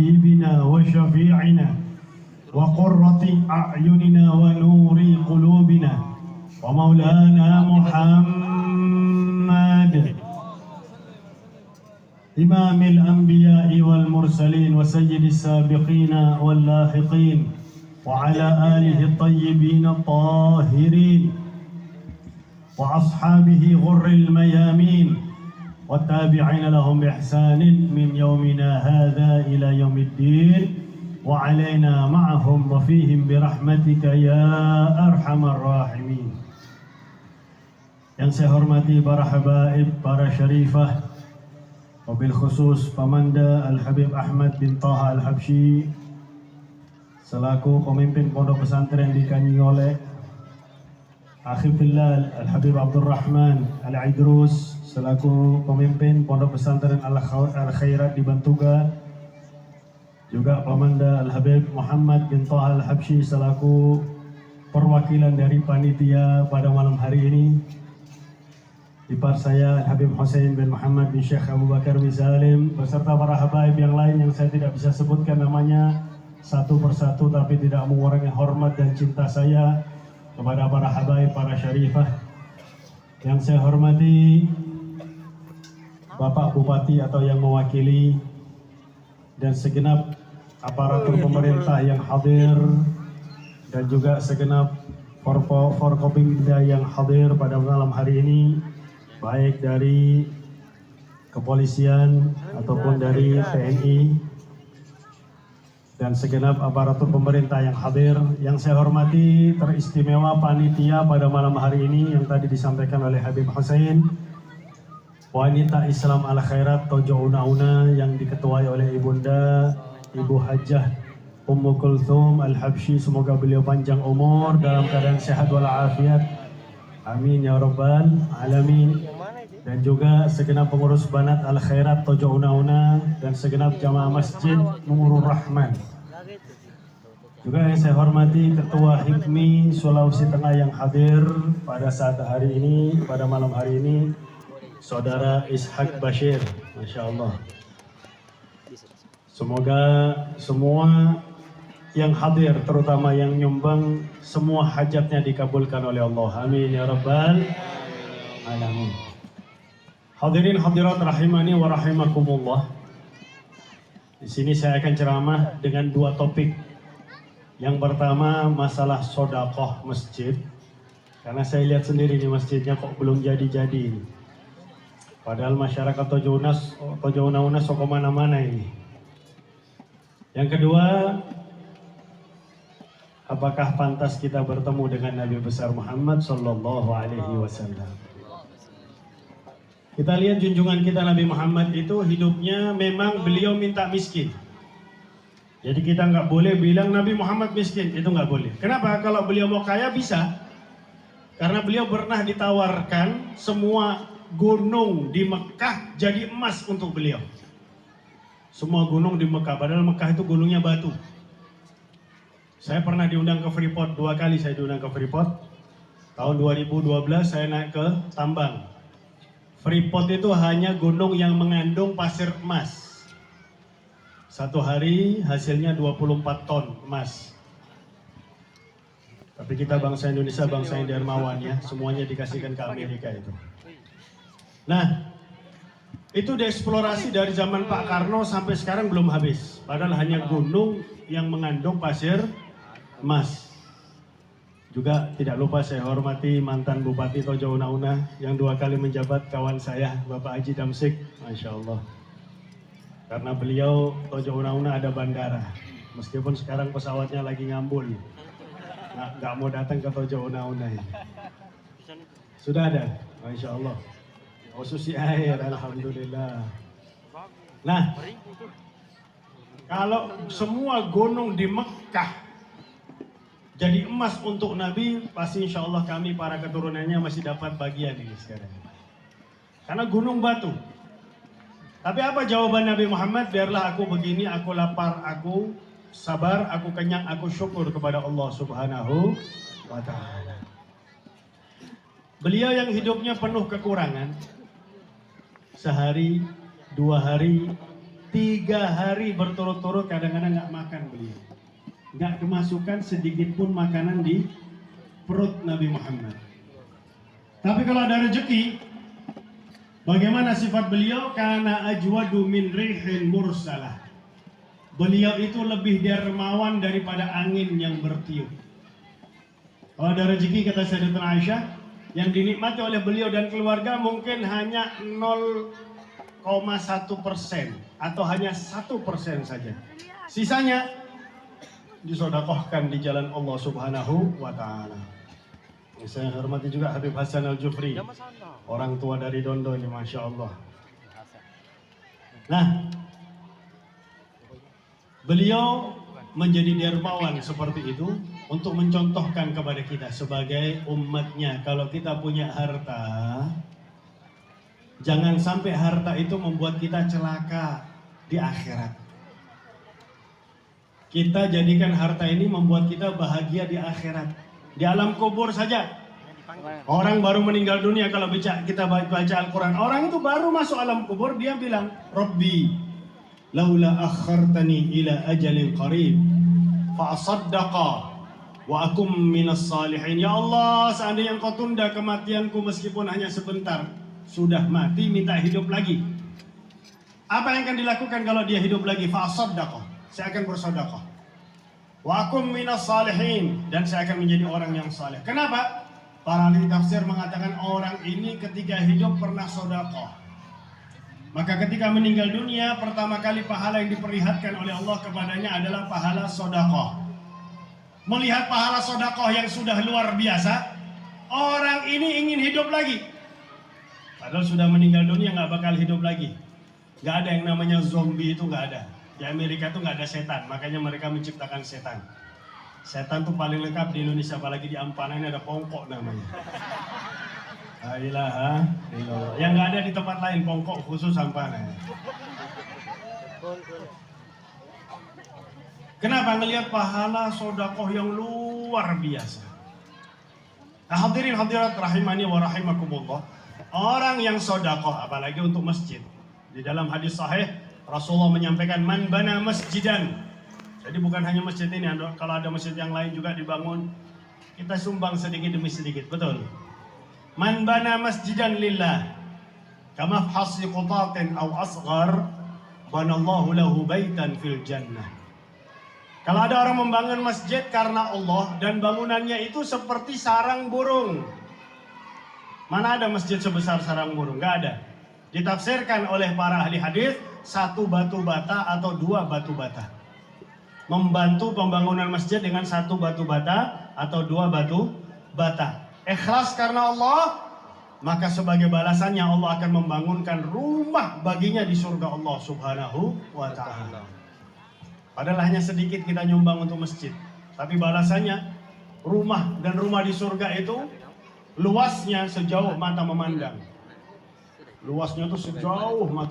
وحبيبنا وشفيعنا وقرة أعيننا ونور قلوبنا ومولانا محمد إمام الأنبياء والمرسلين وسيد السابقين واللاحقين وعلى آله الطيبين الطاهرين وأصحابه غر الميامين والتابعين لهم بإحسان من يومنا هذا إلى يوم الدين وعلينا معهم وفيهم برحمتك يا أرحم الراحمين. Yang saya hormati para habaib, para syarifah, wabil khusus Pamanda Al-Habib Ahmad bin Taha Al-Habsyi selaku pemimpin pondok pesantren dikanyai oleh Akhi Fillah Al-Habib Abdul Rahman Al-Idrus selaku pemimpin pondok pesantren Al-Khairat di Bantuga, juga Pamanda Al-Habib Muhammad bin Taha Al-Habsyi selaku perwakilan dari panitia pada malam hari ini. Ipar saya Habib Hussein bin Muhammad bin Syekh Abu Bakar bin Salim beserta para habaib yang lain yang saya tidak bisa sebutkan namanya satu persatu, tapi tidak mengurangi hormat dan cinta saya kepada para habaib, para syarifah. Yang saya hormati Bapak Bupati atau yang mewakili dan segenap aparatur pemerintah yang hadir dan juga segenap Forkopimda yang hadir pada malam hari ini, baik dari kepolisian ataupun dari TNI dan segenap aparatur pemerintah yang hadir. Yang saya hormati teristimewa panitia pada malam hari ini yang tadi disampaikan oleh Habib Hussein, wanita Islam Al-Khairat Tojo Una-Una yang diketuai oleh Ibunda Ibu Hajjah Ummu Kulthum Al-Habsyi, semoga beliau panjang umur dalam keadaan sehat walafiat. Amin ya rabbal alamin. Dan juga segenap pengurus Banat Al-Khairat Tojo Una-Una dan segenap jamaah Masjid Nurul Rahman. Juga yang saya hormati Ketua HIPMI Sulawesi Tengah yang hadir pada saat hari ini, pada malam hari ini, Saudara Ishak Bashir, Masya Allah. Semoga semua yang hadir, terutama yang nyumbang, semua hajatnya dikabulkan oleh Allah. Amin ya rabbal alamin. Hadirin hadirat rahimani wa rahimakumullah. Di sini saya akan ceramah dengan dua topik. Yang pertama masalah sodakoh masjid, karena saya lihat sendiri nih masjidnya kok belum jadi-jadi. Padahal masyarakat Tojo Una-Una sok kemana-mana ini. Yang kedua, apakah pantas kita bertemu dengan Nabi besar Muhammad Sallallahu Alaihi Wasallam? Kita lihat junjungan kita Nabi Muhammad itu hidupnya memang beliau minta miskin. Jadi kita nggak boleh bilang Nabi Muhammad miskin, itu nggak boleh. Kenapa? Kalau beliau mau kaya bisa. Karena beliau pernah ditawarkan semua gunung di Mekah jadi emas untuk beliau. Semua gunung di Mekah, padahal Mekah itu gunungnya batu. Saya pernah diundang ke Freeport, 2 kali saya diundang ke Freeport. Tahun 2012 saya naik ke tambang. Freeport itu hanya gunung yang mengandung pasir emas. Satu hari hasilnya 24 ton emas. Tapi kita bangsa Indonesia, bangsa yang dermawan ya, semuanya dikasihkan ke Amerika itu. Nah, itu dieksplorasi dari zaman Pak Karno sampai sekarang belum habis. Padahal hanya gunung yang mengandung pasir emas. Juga tidak lupa saya hormati mantan Bupati Tojo Una-Una yang 2 kali menjabat, kawan saya Bapak Haji Damsik, Masya Allah. Karena beliau Tojo Una-Una ada bandara, meskipun sekarang pesawatnya lagi ngambul, nggak mau datang ke Tojo Una-Una ini. Sudah ada, Masya Allah. Khusus air, Alhamdulillah. Nah, kalau semua gunung di Mekah jadi emas untuk Nabi, pasti insya Allah kami para keturunannya masih dapat bagian ini sekarang. Karena gunung batu. Tapi apa jawaban Nabi Muhammad? Biarlah aku begini, aku lapar, aku sabar, aku kenyang, aku syukur kepada Allah Subhanahu wa Ta'ala. Beliau yang hidupnya penuh kekurangan, sehari, 2 hari, 3 hari berturut-turut kadang-kadang nggak makan beliau. Nggak kemasukan sedikit pun makanan di perut Nabi Muhammad. Tapi kalau ada rezeki, bagaimana sifat beliau? Kana ajwadu min rihin mursalah. Beliau itu lebih dermawan daripada angin yang bertiup. Kalau ada rezeki, kata Sayyidatuna Aisyah, yang dinikmati oleh beliau dan keluarga mungkin hanya 0,1% atau hanya 1% saja. Sisanya disodakohkan di jalan Allah Subhanahu wa Ta'ala. Saya hormati juga Habib Hasan Al-Jufri, orang tua dari Dondo ini, Masya Allah. Nah, beliau menjadi dermawan seperti itu untuk mencontohkan kepada kita sebagai umatnya. Kalau kita punya harta, jangan sampai harta itu membuat kita celaka di akhirat. Kita jadikan harta ini membuat kita bahagia di akhirat. Di alam kubur saja, orang baru meninggal dunia, kalau kita baca Al-Quran, orang itu baru masuk alam kubur, dia bilang, Rabbi, laula akhartani ila ajalin qarib, fa'asaddaqa wa akum minas salihin. Ya Allah, seandainya engkau tunda kematianku meskipun hanya sebentar, sudah mati, minta hidup lagi. Apa yang akan dilakukan kalau dia hidup lagi? Fa'asaddaqa, saya akan bersedekah. Wa akum minas salihin, dan saya akan menjadi orang yang saleh. Kenapa? Para ahli tafsir mengatakan orang ini ketika hidup pernah sedekah. Maka ketika meninggal dunia, pertama kali pahala yang diperlihatkan oleh Allah kepadanya adalah pahala sedekah. Melihat pahala sedekah yang sudah luar biasa, orang ini ingin hidup lagi. Padahal sudah meninggal dunia, nggak bakal hidup lagi. Nggak ada yang namanya zombie, itu nggak ada. Di Amerika itu nggak ada setan, makanya mereka menciptakan setan. Setan tuh paling lengkap di Indonesia, apalagi di Ampana ini ada pongkok namanya. La ilaha illallah. Yang nggak ada di tempat lain, pongkok khusus Ampana. Kenapa? Ngelihat pahala sedekah yang luar biasa. Nah, hadirin hadirat rahimani wa rahimakumullah. Orang yang sedekah, apalagi untuk masjid. Di dalam hadis sahih, Rasulullah menyampaikan, man bana masjidan. Jadi bukan hanya masjid ini, kalau ada masjid yang lain juga dibangun, kita sumbang sedikit demi sedikit, betul. Man bana masjidan lillah, kama fahsi qutatin aw asghar, banallahu lahu baitan fil jannah. Kalau ada orang membangun masjid karena Allah dan bangunannya itu seperti sarang burung. Mana ada masjid sebesar sarang burung? Nggak ada. Ditafsirkan oleh para ahli hadis, 1 batu bata atau 2 batu bata. Membantu pembangunan masjid dengan 1 batu bata atau 2 batu bata. Ikhlas karena Allah, maka sebagai balasannya Allah akan membangunkan rumah baginya di surga Allah Subhanahu wa Ta'ala. Padahal hanya sedikit kita nyumbang untuk masjid, tapi balasannya rumah, dan rumah di surga itu luasnya sejauh mata memandang. Luasnya itu sejauh mata